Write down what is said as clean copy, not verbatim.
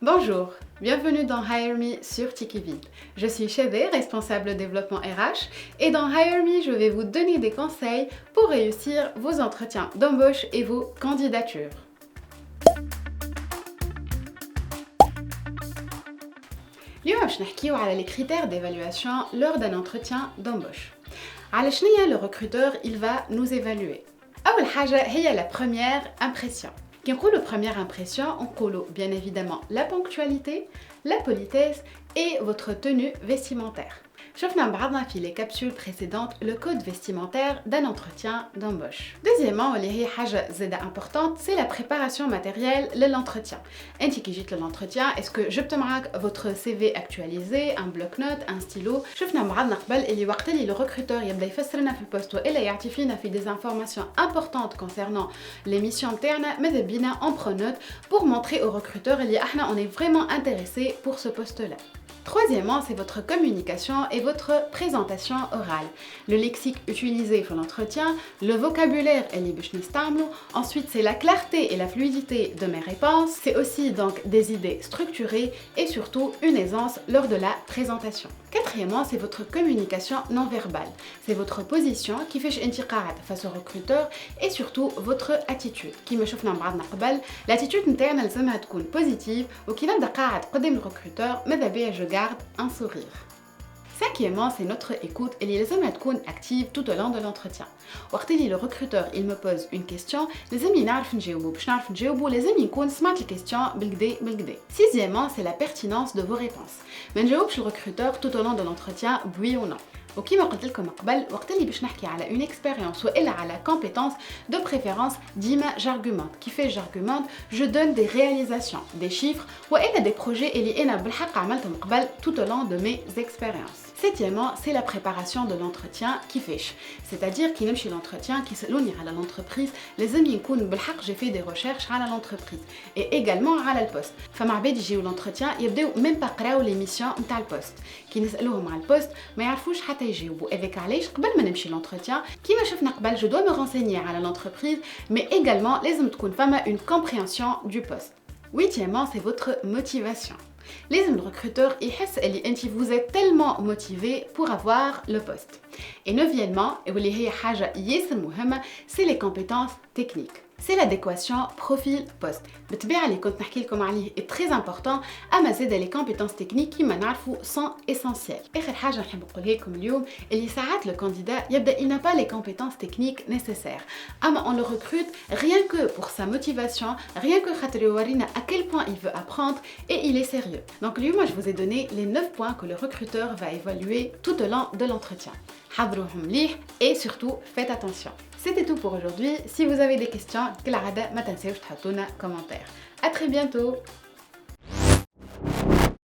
Bonjour, bienvenue dans Hire Me sur Tikivid. Je suis Chedé, responsable développement RH, et dans Hire Me, je vais vous donner des conseils pour réussir vos entretiens d'embauche et vos candidatures. اليوم باش نحكيو على les critères d'évaluation lors d'un entretien d'embauche. على شنيا le recruteur il va nous évaluer. أول حاجة هي la première impression. Qui نقولوا première impression, on نقولوا bien évidemment la ponctualité, la politesse et votre tenue vestimentaire. شفنا بعضنا في les capsules précédentes le code vestimentaire d'un entretien d'embauche. Deuxièmement, اللي هي حاجة زادة importante, c'est la préparation matérielle de l'entretien. انت كي جيت للentretien, est-ce que جبت معاك votre CV actualisé, un bloc-notes, un stylo. شفنا بعضنا قبل اللي وقت اللي le recruteur يبدا يفسر لنا في البوست والا يعطي فينا في des informations importantes concernant les missions نتاعنا, ماذا بينا on prend note pour montrer au recruteur اللي احنا on est vraiment intéressé pour ce poste-là. Troisièmement, c'est votre communication et votre présentation orale. Le lexique utilisé pour l'entretien, le vocabulaire et les ensuite c'est la clarté et la fluidité de mes réponses, c'est aussi donc des idées structurées et surtout une aisance lors de la présentation. Quatrièmement, c'est votre communication non verbale. C'est votre position qui fait face au recruteur et surtout votre attitude. Qui me chauffe l'attitude interne elle doit être positive ou qui n'a pas قدام le recruteur, mais d'abord je garde un sourire. Cinquièmement, c'est notre écoute et les hommes être active tout au long de l'entretien. وقت اللي le recruteur il me pose une question, les amis نعرف نجاوبوا باش نعرف نجاوبوا les amis نكون سمعت الكيستيون بالكدا. Sixièmement, c'est la pertinence de vos réponses. ما نجاوبش le recruteur tout au long de l'entretien oui ou non. وكيما قلت لكم قبل وقت اللي باش نحكي على une expérience والا على compétence de préférence ديما j'argumente. كيف j'argumente, je donne des réalisations, des chiffres والا des projets اللي انا بالحق عملتهم قبل tout au long de mes expériences. Septièmement, c'est la préparation de l'entretien qui fait. C'est-à-dire qu'il نمشي l'entretien qui سالوني على l'entreprise, les amis يكون بالحق j'ai fait des recherches على l'entreprise et également على البوست. فما عباد يجيو l'entretien يبداو même pas قراو les missions نتاع البوست. كي نسالوهم على البوست ما يعرفوش حتى يجاوبوا. avec علاش قبل ما نمشي l'entretien كيما شفنا قبل je dois me renseigner على l'entreprise mais également لازم تكون فما une compréhension du poste. Huitièmement, c'est votre motivation. Les recruteurs vous êtes tellement motivé pour avoir le poste. Et neuvièmement, c'est les compétences techniques. C'est l'adéquation profil-poste. بالطبيعة كنت نحكي لكم عليه est très important, أما زاد les compétences techniques كيما نعرفوا sont essentielles. آخر حاجة نحب نقولها لكم اليوم اللي ساعات le candidat يبدأ il n'a pas les compétences techniques nécessaires. أما on le recrute rien que pour sa motivation, rien que خاطر يورينا à quel point il veut apprendre et il est sérieux. Donc اليوم je vous ai donné les 9 points que le recruteur va évaluer tout au long de l'entretien. حضروهم مليح et surtout faites attention. C'était tout pour aujourd'hui. Si vous avez des questions, ما تنساوش تحطونا commentaire. À très bientôt.